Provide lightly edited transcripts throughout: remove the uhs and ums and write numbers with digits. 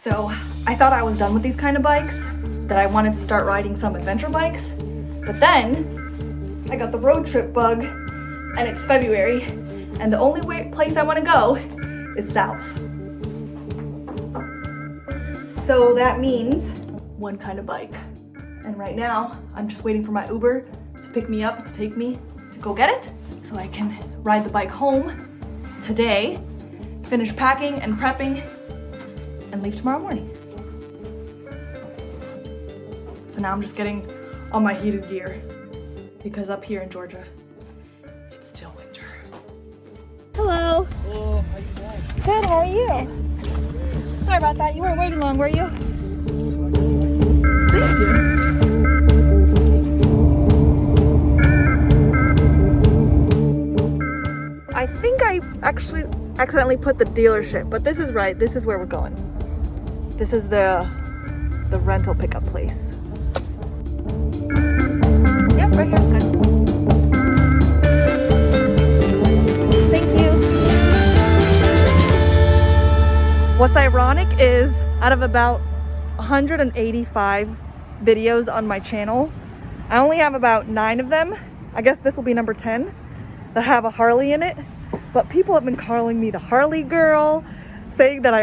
So I thought I was done with these kind of bikes, that I wanted to start riding some adventure bikes, but then I got the road trip bug and it's February and the only place I want to go is south. So that means one kind of bike. And right now I'm just waiting for my Uber to pick me up, to take me to go get it so I can ride the bike home today, finish packing and prepping, and leave tomorrow morning. So now I'm just getting all my heated gear because up here in Georgia, it's still winter. Hello. Hello, how you doing? Good, how are you? Sorry about that, you weren't waiting long, were you? Thank you. I think I actually accidentally put the dealership, but this is right. This is where we're going. This is the rental pickup place. Yep, right here's good. Thank you. What's ironic is out of about 185 videos on my channel, I only have about 9 of them. I guess this will be number 10 that have a Harley in it. But people have been calling me the Harley girl, saying that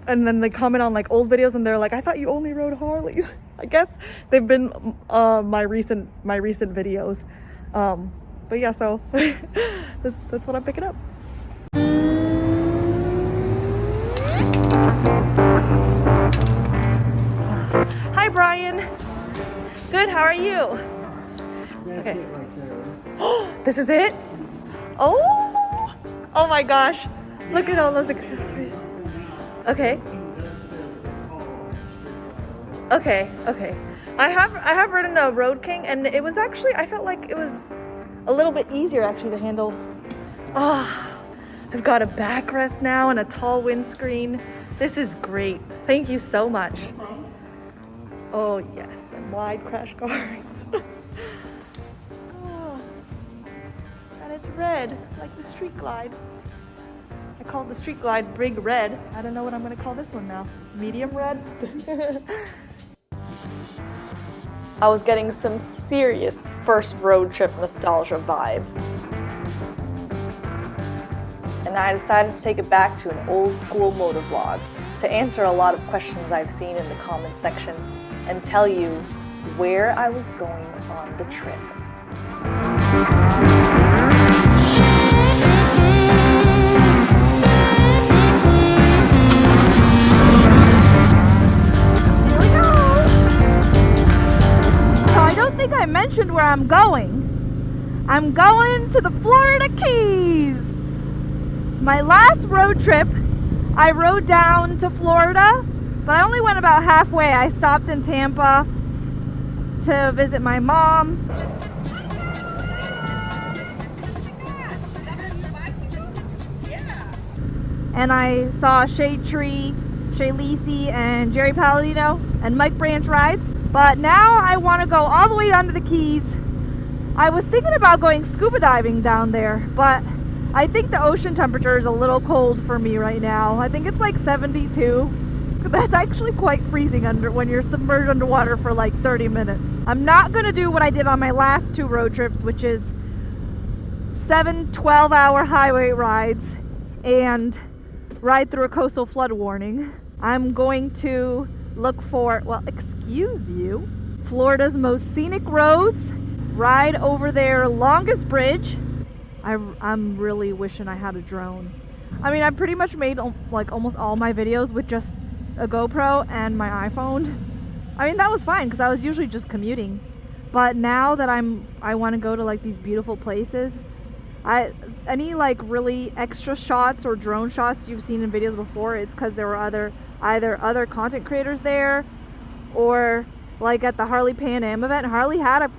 and then they comment on like old videos and they're like, I thought you only rode Harleys. I guess they've been my recent videos. But yeah, so that's what I'm picking up. Hi Brian. Good, how are you? Okay. This is it? Oh my gosh. Look at all those accessories. Okay. Okay. I have ridden a Road King and it was actually, I felt like it was a little bit easier actually to handle. I've got a backrest now and a tall windscreen. This is great. Thank you so much. Oh yes, and wide crash guards. And it's red, like the Street Glide. I called the Street Glide Big Red. I don't know what I'm gonna call this one now. Medium red? I was getting some serious first road trip nostalgia vibes. And I decided to take it back to an old school motovlog to answer a lot of questions I've seen in the comment section and tell you where I was going on the trip. I mentioned where I'm going. I'm going to the Florida Keys. My last road trip, I rode down to Florida, but I only went about halfway. I stopped in Tampa to visit my mom. And I saw Shade Tree, Shay Lisi, and Jerry Palladino, and Mike Branch rides. But now I want to go all the way down to the Keys. I was thinking about going scuba diving down there, but I think the ocean temperature is a little cold for me right now. I think it's like 72. That's actually quite freezing when you're submerged underwater for like 30 minutes. I'm not going to do what I did on my last 2 road trips, which is 7 12-hour highway rides and ride through a coastal flood warning. I'm going to look for, well, excuse you, Florida's most scenic roads, ride over their longest bridge. I'm really wishing I had a drone. I mean, I pretty much made like almost all my videos with just a GoPro and my iPhone. I mean, that was fine because I was usually just commuting. But now that I want to go to like these beautiful places, any like really extra shots or drone shots you've seen in videos before, it's because there were either other content creators there, or like at the Harley Pan Am event, Harley had a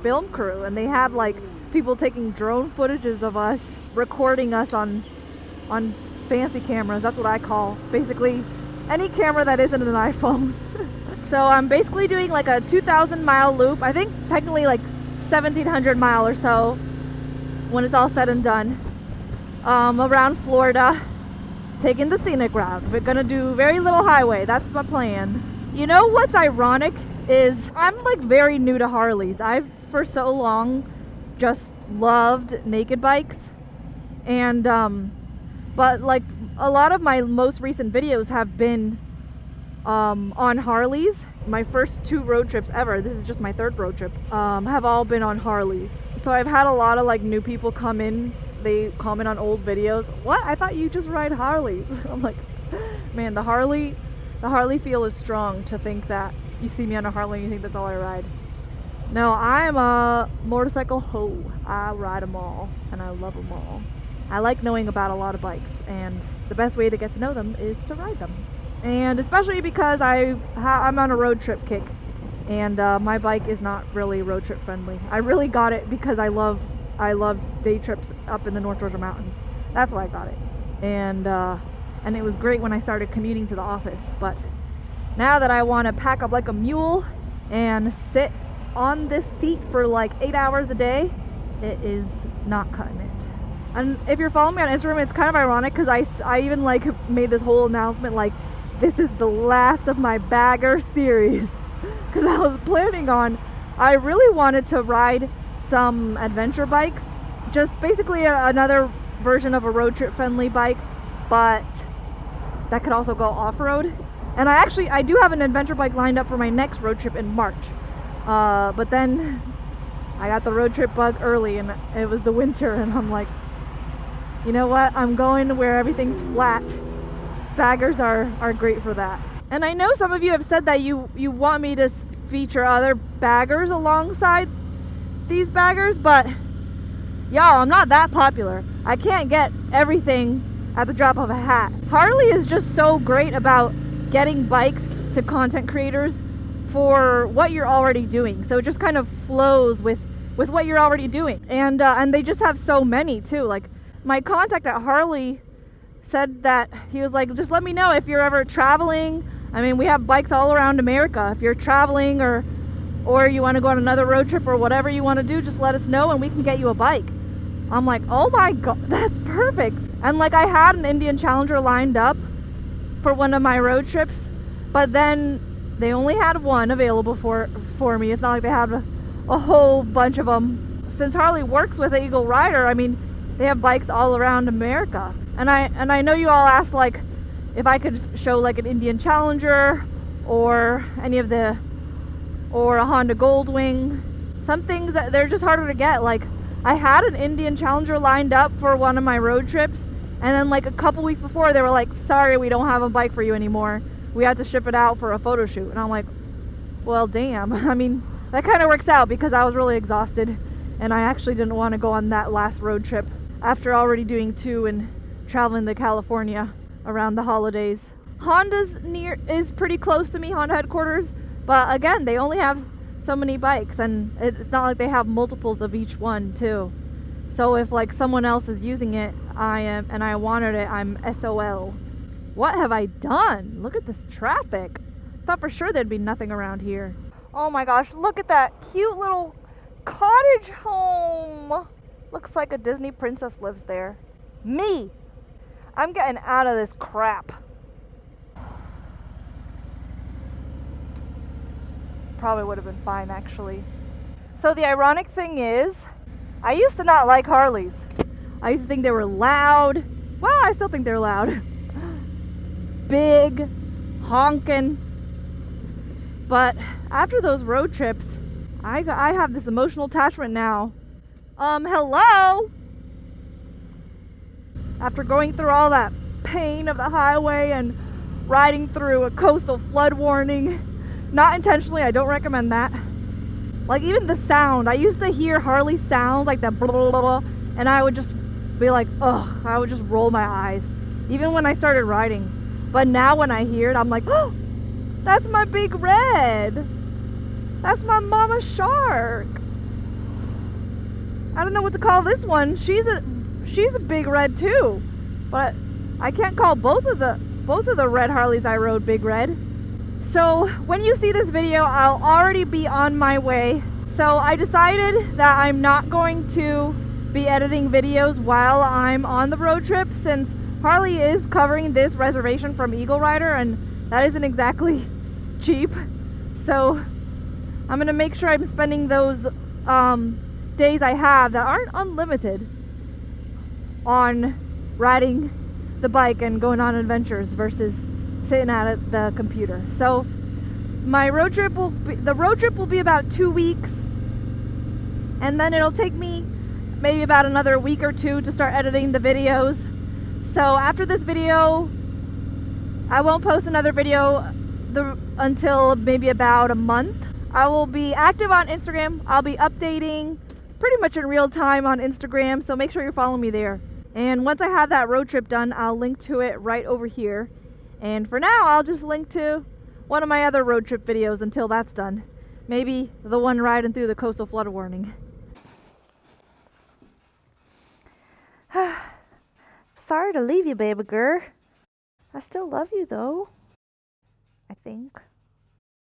film crew and they had like people taking drone footages of us, recording us on fancy cameras. That's what I call basically any camera that isn't an iPhone. So I'm basically doing like a 2,000 mile loop. I think technically like 1,700 mile or so when it's all said and done, around Florida. taking the scenic route. We're gonna do very little highway. That's my plan. You know what's ironic is I'm like very new to Harleys. I've for so long just loved naked bikes, and but like a lot of my most recent videos have been on Harleys. My first 2 road trips ever, this is just my 3rd road trip, have all been on Harleys. So I've had a lot of like new people come in, they comment on old videos. What? I thought you just ride Harleys. I'm like, man, the Harley feel is strong to think that you see me on a Harley and you think that's all I ride. No, I am a motorcycle hoe. I ride them all and I love them all. I like knowing about a lot of bikes, and the best way to get to know them is to ride them. And especially because I'm on a road trip kick, and my bike is not really road trip friendly. I really got it because I love day trips up in the North Georgia mountains. That's why I got it. And it was great when I started commuting to the office. But now that I want to pack up like a mule and sit on this seat for like 8 hours a day, it is not cutting it. And if you're following me on Instagram, it's kind of ironic because I even like made this whole announcement like, this is the last of my bagger series, because I was planning on, I really wanted to ride some adventure bikes, just basically another version of a road trip friendly bike, but that could also go off-road. And I do have an adventure bike lined up for my next road trip in March, but then I got the road trip bug early and it was the winter, and I'm like, you know what, I'm going where everything's flat. Baggers are great for that. And I know some of you have said that you want me to feature other baggers alongside these baggers, but y'all, I'm not that popular. I can't get everything at the drop of a hat. Harley is just so great about getting bikes to content creators for what you're already doing. So it just kind of flows with what you're already doing. And they just have so many too. Like my contact at Harley said that he was like, just let me know if you're ever traveling. I mean, we have bikes all around America. If you're traveling or you want to go on another road trip or whatever you want to do, just let us know and we can get you a bike. I'm like, oh my god, that's perfect. And like I had an Indian Challenger lined up for one of my road trips, but then they only had one available for me. It's not like they had a whole bunch of them. Since Harley works with Eagle Rider, I mean, they have bikes all around America. And I know you all asked like if I could show like an Indian Challenger or or a Honda Goldwing. Some things that they're just harder to get. Like I had an Indian Challenger lined up for one of my road trips, and then like a couple weeks before they were like, sorry, we don't have a bike for you anymore. We had to ship it out for a photo shoot. And I'm like, well, damn. I mean, that kind of works out because I was really exhausted and I actually didn't want to go on that last road trip after already doing 2 and traveling to California around the holidays. Honda's is pretty close to me, Honda headquarters, but again, they only have so many bikes, and it's not like they have multiples of each one too. So if like someone else is using it, I wanted it, I'm SOL. What have I done? Look at this traffic. Thought for sure there'd be nothing around here. Oh my gosh, look at that cute little cottage home. Looks like a Disney princess lives there. Me! I'm getting out of this crap. Probably would have been fine actually. So the ironic thing is, I used to not like Harleys. I used to think they were loud. Well, I still think they're loud. Big, honking. But after those road trips, I have this emotional attachment now. Hello? After going through all that pain of the highway and riding through a coastal flood warning, not intentionally, I don't recommend that. Like even the sound, I used to hear Harley sounds like that blah, blah, blah, blah, and I would just be like, ugh, I would just roll my eyes, even when I started riding. But now when I hear it, I'm like, oh, that's my Big Red. That's my Mama Shark. I don't know what to call this one. She's a Big Red too, but I can't call both of the red Harleys I rode Big Red. So when you see this video, I'll already be on my way. So I decided that I'm not going to be editing videos while I'm on the road trip, since Harley is covering this reservation from Eagle Rider, and that isn't exactly cheap. So I'm gonna make sure I'm spending those days I have that aren't unlimited on riding the bike and going on adventures versus sitting at the computer. So my road trip will be about 2 weeks, and then it'll take me maybe about another week or two to start editing the videos. So after this video, I won't post another video until maybe about a month. I will be active on Instagram. I'll be updating pretty much in real time on Instagram, so make sure you're following me there. And once I have that road trip done, I'll link to it right over here. And for now, I'll just link to one of my other road trip videos until that's done. Maybe the one riding through the coastal flood warning. Sorry to leave you, baby girl. I still love you though, I think.